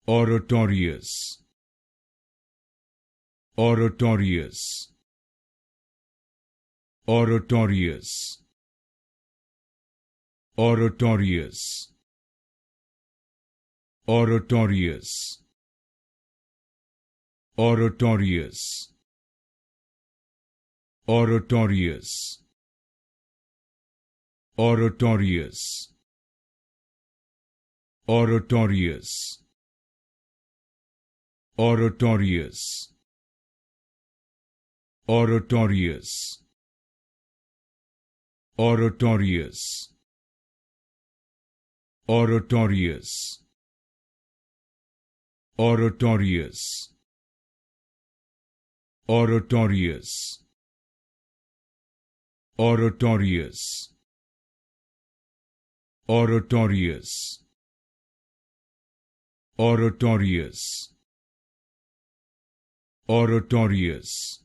Oratorious, Oratorious, Oratorious, Oratorious, Oratorious, Oratorious, Oratorious, Oratorious, Oratorious, Oratorious, Oratorious, Oratorious, Oratorious, Oratorious, Oratorious, Oratorious, Oratorious, Oratorious, Oratorious,